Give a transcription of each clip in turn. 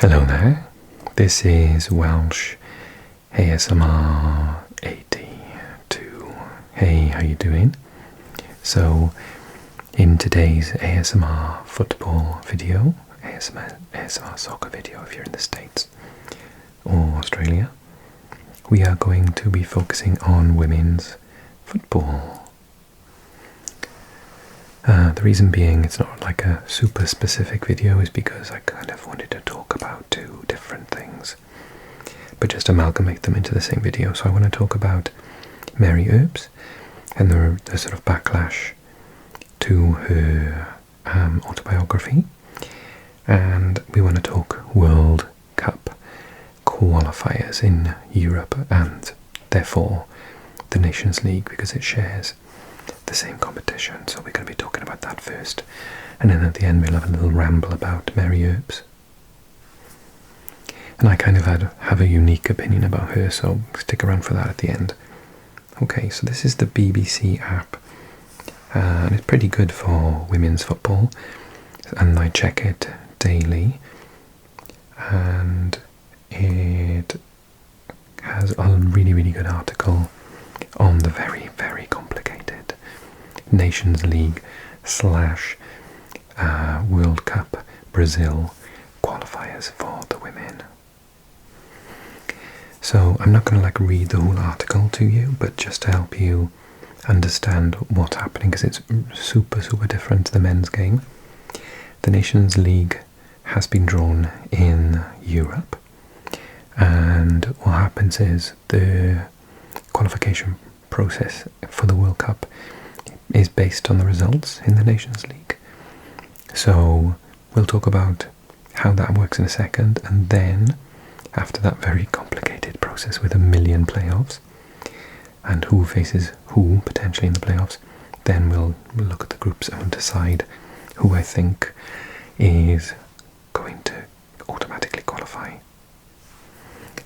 Hello there, this is Welsh ASMR 82. Hey, how you doing? So, in today's ASMR football video, ASMR soccer video if you're in the States or Australia, we are going to be focusing on women's football. The reason being it's not like a super specific video is because I kind of wanted to talk about two different things, but just amalgamate them into the same video. So I want to talk about Mary Earps and the sort of backlash to her autobiography, and we want to talk World Cup Qualifiers in Europe and therefore the Nations League because it shares the same competition. So we're going to be talking about that first, and then at the end we'll have a little ramble about Mary Earps. And I kind of have a unique opinion about her, so stick around for that at the end. Okay, so this is the BBC app, and it's pretty good for women's football, and I check it daily, and it has a really good article on the very complicated Nations League / World Cup Brazil qualifiers for the women. So I'm not going to read the whole article to you, but just to help you understand what's happening, because it's super different to the men's game. The Nations League has been drawn in Europe, and what happens is the qualification process for the World Cup is based on the results in the Nations League. So we'll talk about how that works in a second, and then after that very complicated process with 1 million playoffs and who faces who potentially in the playoffs, then we'll look at the groups and decide who I think is going to automatically qualify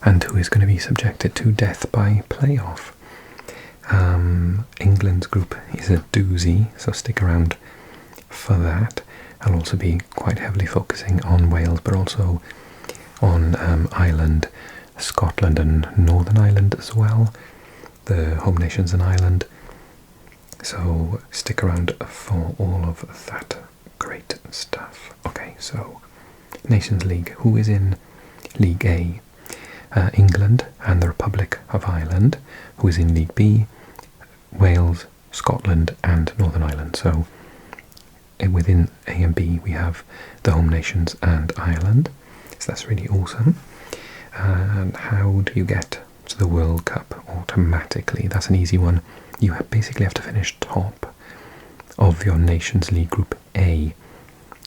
and who is going to be subjected to death by playoff. England's group is a doozy, so stick around for that. I'll also be quite heavily focusing on Wales, but also on Ireland, Scotland and Northern Ireland as well, the home nations in Ireland. So stick around for all of that great stuff. Okay, so Nations League. Who is in League A? England and the Republic of Ireland. Who is in League B? Wales, Scotland and Northern Ireland. So within A and B we have the home nations and Ireland. So that's really awesome. And how do you get to the World Cup automatically? That's an easy one. You basically have to finish top of your Nations League Group A.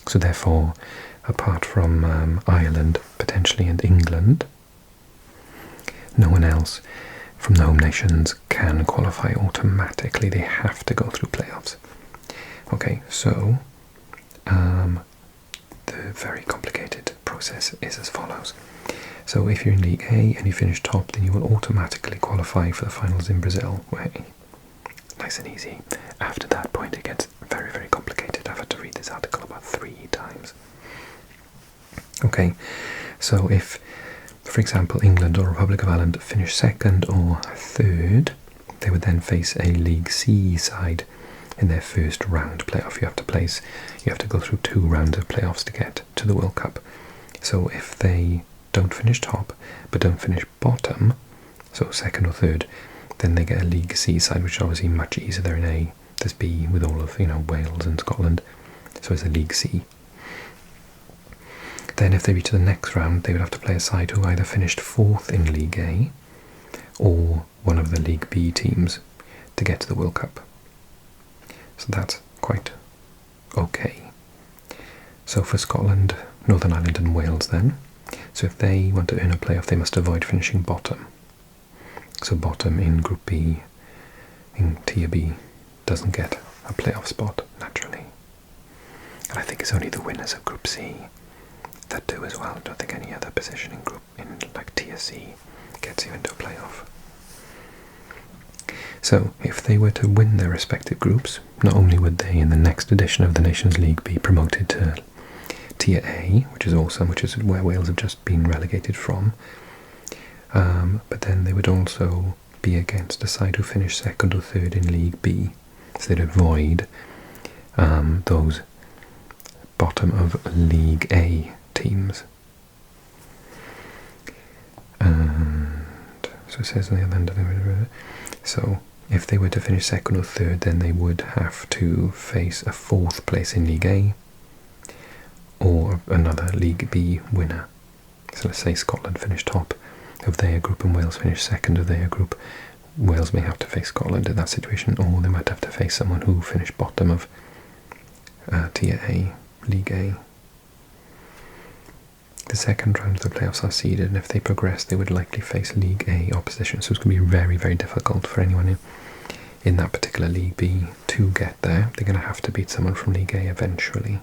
So therefore, apart from Ireland potentially and England, no one else from the home nations can qualify automatically. They have to go through playoffs. Okay, so the very complicated process is as follows. So if you're in League A and you finish top, then you will automatically qualify for the finals in Brazil. Nice and easy. After that point it gets very complicated. I've had to read this article about 3 times. Okay, so if, for example, England or Republic of Ireland finish second or third, they would then face a League C side in their first round playoff. You have to go through 2 rounds of playoffs to get to the World Cup. So if they don't finish top but don't finish bottom, so second or third, then they get a League C side, which is obviously much easier. They're in A, there's B with all of Wales and Scotland, so it's a League C. Then if they reach the next round, they would have to play a side who either finished 4th in League A or one of the League B teams to get to the World Cup. So that's quite okay. So for Scotland, Northern Ireland and Wales then, so if they want to earn a playoff, they must avoid finishing bottom. So bottom in Group B, in Tier B, doesn't get a playoff spot, naturally. And I think it's only the winners of Group C that do as well. I don't think any other position in Tier C gets you into a playoff. So if they were to win their respective groups, not only would they in the next edition of the Nations League be promoted to Tier A, which is awesome, which is where Wales have just been relegated from. But then they would also be against a side who finished second or third in League B, so they'd avoid those bottom of League A teams. And so it says on the other end, so if they were to finish second or third, then they would have to face a fourth place in League A or another League B winner. So let's say Scotland finished top of their group and Wales finished second of their group. Wales may have to face Scotland in that situation, or they might have to face someone who finished bottom of Tier A, League A. The second round of the playoffs are seeded, and if they progress, they would likely face League A opposition. So it's going to be very, very difficult for anyone in that particular League B to get there. They're going to have to beat someone from League A eventually.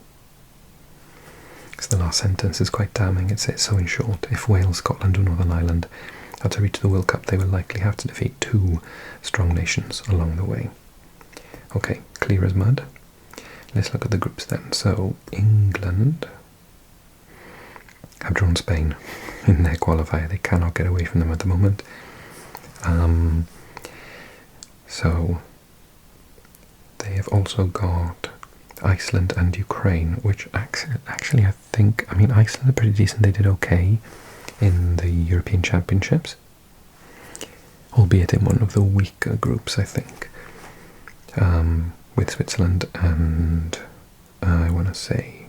So the last sentence is quite damning. It says, so in short, if Wales, Scotland or Northern Ireland are to reach the World Cup, they will likely have to defeat two strong nations along the way. Okay, clear as mud. Let's look at the groups then. So England have drawn Spain in their qualifier. They cannot get away from them at the moment. So they have also got Iceland and Ukraine, which actually I think, I mean, Iceland are pretty decent. They did okay in the European Championships, albeit in one of the weaker groups, I think, with Switzerland and I want to say,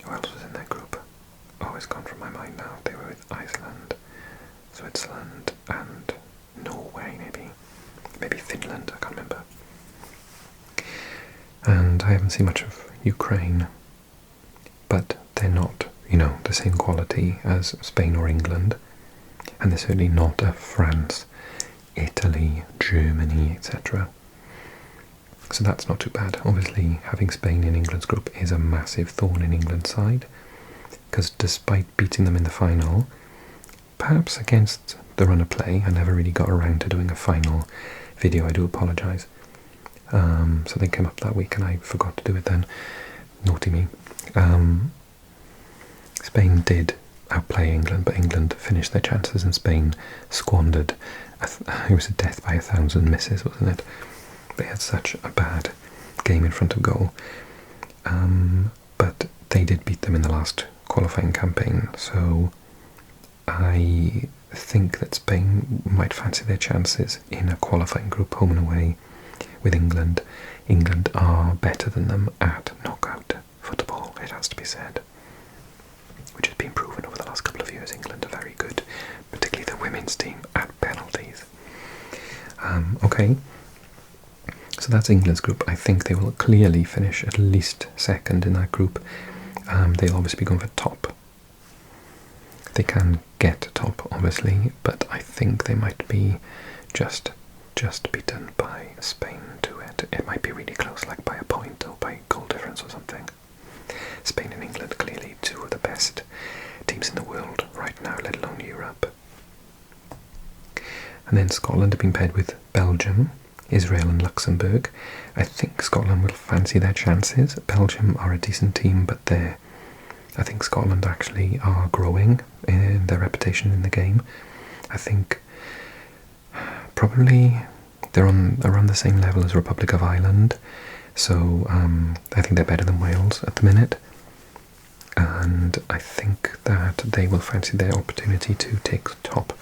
who else was in that group? Oh, it's gone from my mind now. They were with Iceland, Switzerland and Norway, maybe Finland, I can't remember. And I haven't seen much of Ukraine, but they're not, the same quality as Spain or England, and they're certainly not a France, Italy, Germany, etc. So that's not too bad. Obviously, having Spain in England's group is a massive thorn in England's side, because despite beating them in the final, perhaps against the run of play, I never really got around to doing a final video, I do apologise. Something came up that week and I forgot to do it then. Naughty me. Spain did outplay England, but England finished their chances and Spain squandered. It was a death by 1,000 misses, wasn't it? They had such a bad game in front of goal. But they did beat them in the last qualifying campaign, so I think that Spain might fancy their chances in a qualifying group, home and away, with England. England are better than them at knockout football, it has to be said, which has been proven over the last couple of years. England are very good, particularly the women's team, at penalties. Okay, so that's England's group. I think they will clearly finish at least second in that group. They'll obviously be going for top. They can get top, obviously, but I think they might be just beaten by Spain to it. It might be really close, like by a point or by goal difference or something. Spain and England, clearly two of the best teams in the world right now, let alone Europe. And then Scotland have been paired with Belgium, Israel and Luxembourg. I think Scotland will fancy their chances. Belgium are a decent team, but I think Scotland actually are growing in their reputation in the game. I think probably they're on around the same level as Republic of Ireland, so I think they're better than Wales at the minute, and I think that they will fancy their opportunity to take the top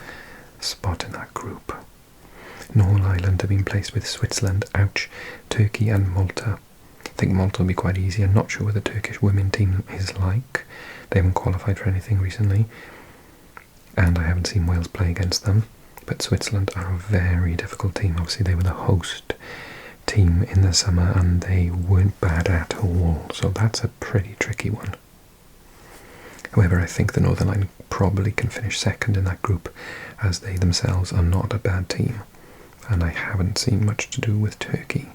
spot in that group. Northern Ireland have been placed with Switzerland, Turkey and Malta. I think Malta will be quite easy. I'm not sure what the Turkish women team is like. They haven't qualified for anything recently, and I haven't seen Wales play against them. But Switzerland are a very difficult team. Obviously they were the host team in the summer and they weren't bad at all, so that's a pretty tricky one. However, I think the Northern Ireland probably can finish second in that group, as they themselves are not a bad team, and I haven't seen much to do with Turkey.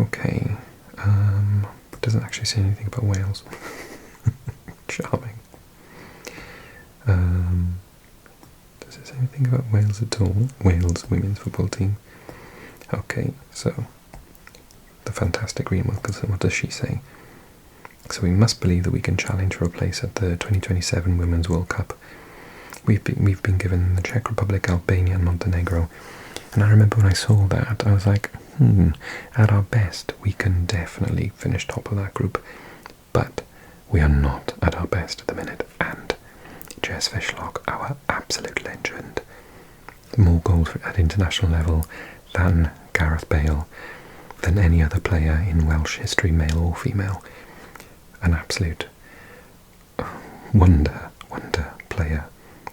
Okay, it doesn't actually say anything about Wales. Charming. Does it say anything about Wales at all? Wales women's football team. Okay, so the fantastic Rhian Wilkinson, what does she say? So we must believe that we can challenge for a place at the 2027 Women's World Cup. We've been given the Czech Republic, Albania and Montenegro. And I remember when I saw that, I was like, at our best, we can definitely finish top of that group. But we are not at our best at the minute. And Jess Fishlock, our absolute legend, more goals at international level than Gareth Bale, than any other player in Welsh history, male or female. An absolute wonder player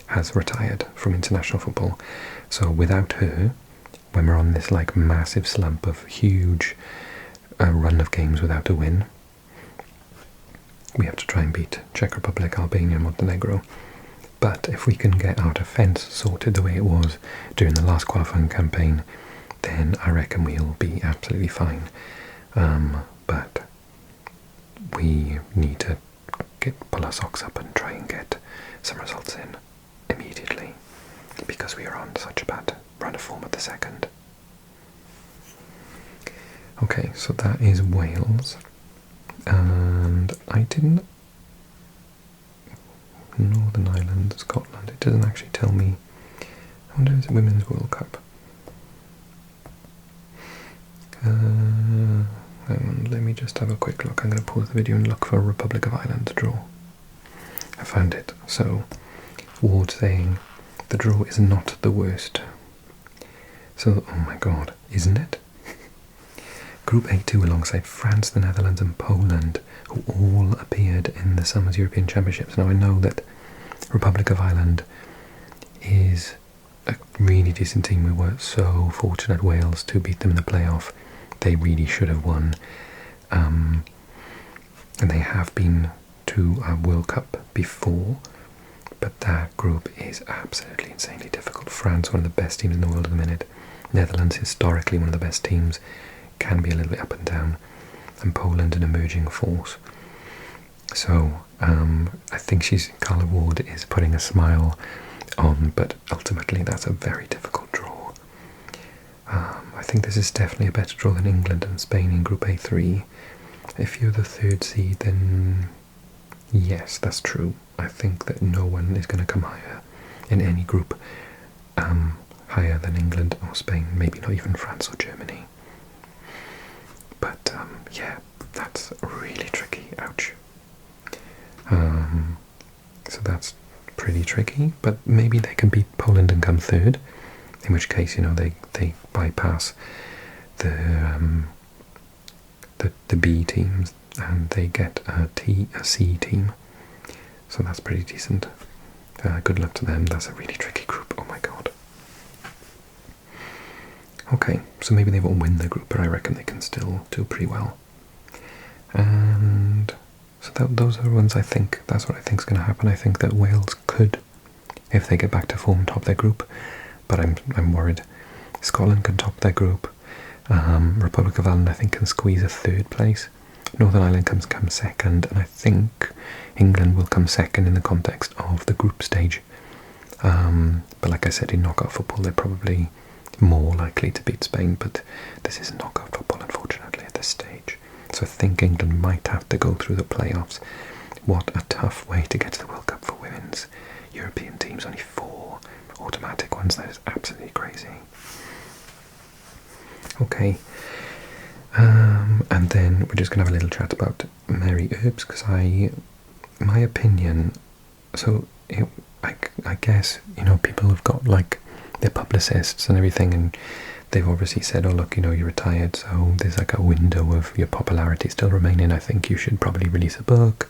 has retired from international football. So without her, when we're on this like massive slump of huge run of games without a win, we have to try and beat Czech Republic, Albania, Montenegro. But if we can get our defence sorted the way it was during the last qualifying campaign, then I reckon we'll be absolutely fine. But we need to pull our socks up and try and get some results in immediately, because we are on such a bad run of form at the second. Okay, so that is Wales. And I didn't... Northern Ireland, Scotland, it doesn't actually tell me. I wonder if it's Women's World Cup. Let me just have a quick look. I'm going to pause the video and look for Republic of Ireland draw. I found it. So, Ward saying the draw is not the worst. So, oh my god, isn't it? Group A2 alongside France, the Netherlands and Poland, who all appeared in the Summer's European Championships. Now I know that Republic of Ireland is a really decent team. We were so fortunate at Wales to beat them in the playoff. They really should have won. And they have been to a World Cup before, but that group is absolutely insanely difficult. France, one of the best teams in the world at the minute. Netherlands, historically one of the best teams, can be a little bit up and down. And Poland, an emerging force. So I think Carla Ward is putting a smile on, but ultimately that's a very difficult draw. I think this is definitely a better draw than England and Spain in Group A3. If you're the third seed, then yes, that's true. I think that no one is going to come higher in any group, higher than England or Spain, maybe not even France or Germany. But yeah, that's really tricky. Ouch. So that's pretty tricky, but maybe they can beat Poland and come third, in which case, you know, they bypass the B teams and they get a C team. So that's pretty decent. Good luck to them. That's a really tricky group. Oh my god. Okay, so maybe they won't win the group, but I reckon they can still do pretty well. And so those are the ones I think, that's what I think is going to happen. I think that Wales could, if they get back to form, top their group, but I'm worried. Scotland can top their group. Republic of Ireland, I think, can squeeze a third place. Northern Ireland comes second, and I think England will come second in the context of the group stage. But like I said, in knockout football, they're probably more likely to beat Spain, but this is knockout football, unfortunately, at this stage. So I think England might have to go through the playoffs. What a tough way to get to the World Cup for women's European teams. Only 4 automatic ones. That is absolutely crazy. Okay. And then we're just going to have a little chat about Mary Earps, because my opinion, so I guess, you know, people have got like their publicists and everything, and they've obviously said, oh look, you know, you're retired, so there's like a window of your popularity still remaining. I think you should probably release a book,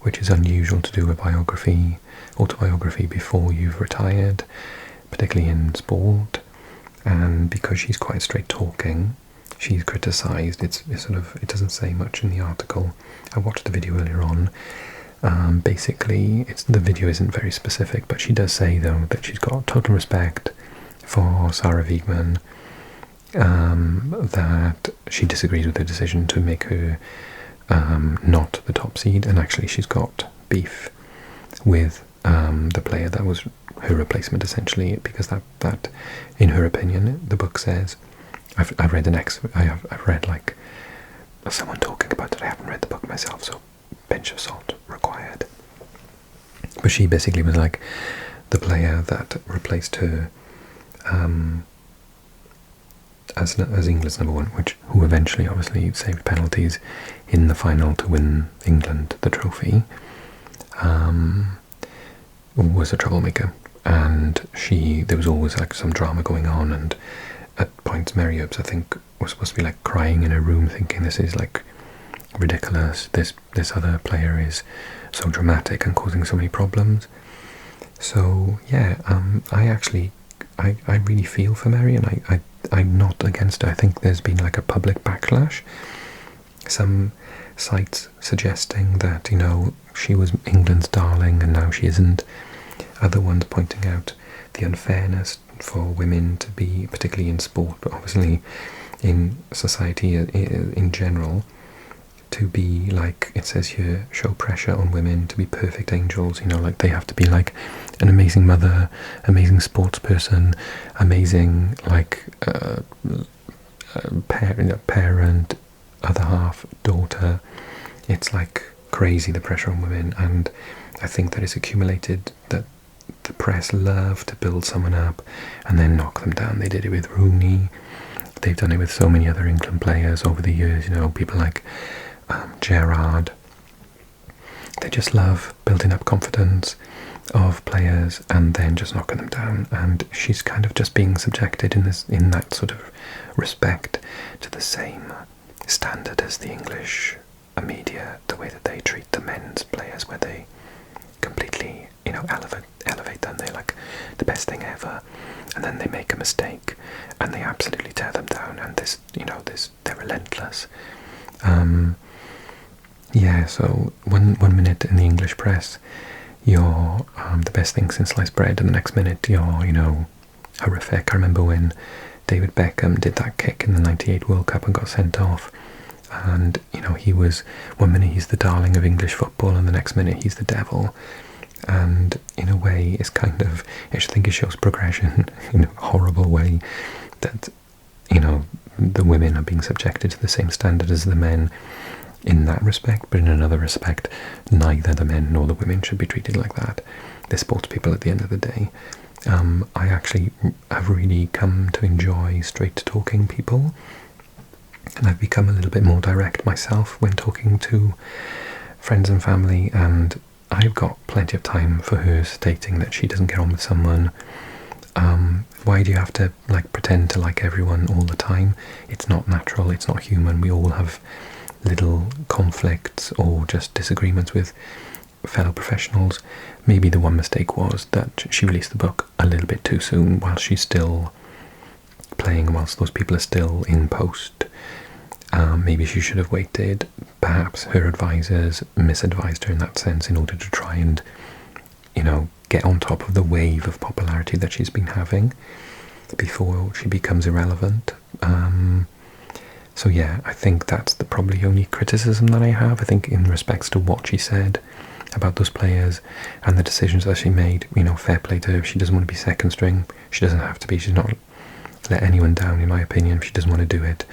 which is unusual to do a autobiography before you've retired, particularly in sport. And because she's quite straight talking, she's criticised. It doesn't say much in the article. I watched the video earlier on. Basically, the video isn't very specific, but she does say, though, that she's got total respect for Sarah Wiegman, that she disagrees with the decision to make her not the top seed, and actually she's got beef with the player that was her replacement, essentially, because that in her opinion, the book says, I've read like someone talking about it. I haven't read the book myself, so pinch of salt required. But she basically was like the player that replaced her as England's number one, who eventually obviously saved penalties in the final to win England the trophy, was a troublemaker. And there was always like some drama going on, and at points Mary Earps, I think, was supposed to be like crying in her room thinking this is like ridiculous, this other player is so dramatic and causing so many problems. So yeah, I really feel for Mary, and I'm not against her. I think there's been like a public backlash. Some sites suggesting that, you know, she was England's darling and now she isn't. Other ones pointing out the unfairness for women to be, particularly in sport, but obviously in society in general, to be, like it says here, show pressure on women to be perfect angels. You know, like they have to be like an amazing mother, amazing sports person, amazing like parent, other half, daughter. It's like crazy, the pressure on women, and I think that it's accumulated, that the press love to build someone up and then knock them down. They did it with Rooney. They've done it with so many other England players over the years, you know, people like Gerrard. They just love building up confidence of players and then just knocking them down. And she's kind of just being subjected in that sort of respect to the same standard as the English media, the way that they treat the men's players, where they completely, you know, elevate them. They're like the best thing ever, and then they make a mistake and they absolutely tear them down. And this, you know, they're relentless. Yeah. So one minute in the English press, you're the best thing since sliced bread, and the next minute you're, you know, horrific. I remember when David Beckham did that kick in the '98 World Cup and got sent off. And, you know, he was, one minute he's the darling of English football and the next minute he's the devil. And in a way, it's kind of, I think it shows progression in a horrible way, that, you know, the women are being subjected to the same standard as the men in that respect, but in another respect, neither the men nor the women should be treated like that. They're sports people at the end of the day. I actually have really come to enjoy straight-talking people, and I've become a little bit more direct myself when talking to friends and family, and I've got plenty of time for her stating that she doesn't get on with someone. Why do you have to like pretend to like everyone all the time? It's not natural, it's not human. We all have little conflicts or just disagreements with fellow professionals. Maybe the one mistake was that she released the book a little bit too soon while she's still playing, whilst those people are still in post. Maybe she should have waited. Perhaps her advisors misadvised her in that sense in order to try and, you know, get on top of the wave of popularity that she's been having before she becomes irrelevant. So yeah, I think that's the probably only criticism that I have. I think in respects to what she said about those players and the decisions that she made, you know, fair play to her. If she doesn't want to be second string, she doesn't have to be. She's not let anyone down, in my opinion. If she doesn't want to do it,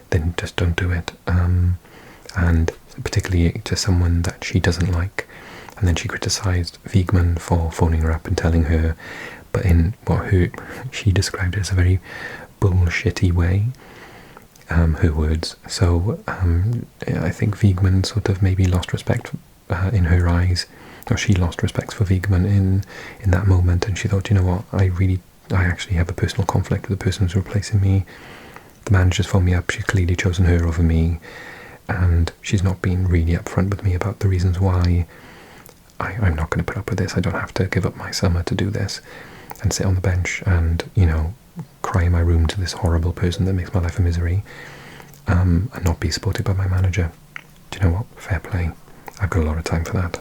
then just don't do it. And particularly to someone that she doesn't like. And then she criticised Wiegman for phoning her up and telling her, but in what she described it as a very bullshitty way, her words. So I think Wiegman sort of maybe lost respect in her eyes, or she lost respect for Wiegman in that moment, and she thought, you know what, I actually have a personal conflict with the person who's replacing me. The manager's phoned me up, she's clearly chosen her over me, and she's not been really upfront with me about the reasons why. I'm not going to put up with this. I don't have to give up my summer to do this and sit on the bench and, you know, cry in my room to this horrible person that makes my life a misery, and not be supported by my manager. Do you know what? Fair play. I've got a lot of time for that.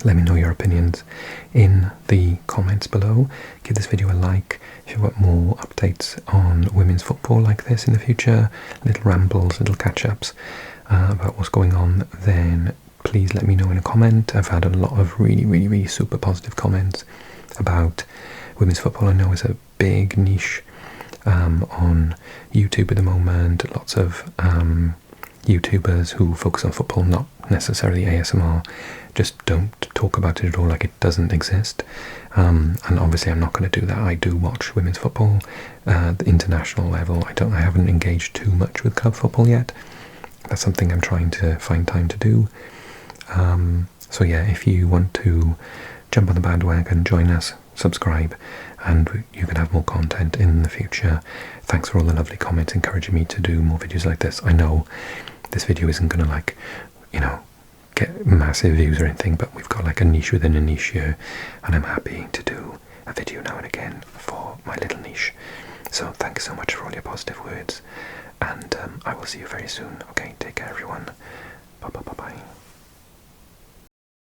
Let me know your opinions in the comments below. Give this video a like if you want more updates on women's football like this in the future, little rambles, little catch-ups about what's going on, then please let me know in a comment. I've had a lot of really super positive comments about women's football. I know it's a big niche on YouTube at the moment. Lots of YouTubers who focus on football, not necessarily ASMR, just don't talk about it at all, like it doesn't exist. And obviously I'm not going to do that. I do watch women's football at the international level. I haven't engaged too much with club football yet. That's something I'm trying to find time to do. So yeah, if you want to jump on the bandwagon, join us, subscribe, and you can have more content in the future. Thanks for all the lovely comments encouraging me to do more videos like this. I know this video isn't going to, like, you know, get massive views or anything, but we've got like a niche within a niche here, and I'm happy to do a video now and again for my little niche. So thank you so much for all your positive words, and I will see you very soon. Okay, take care everyone. Bye bye bye bye.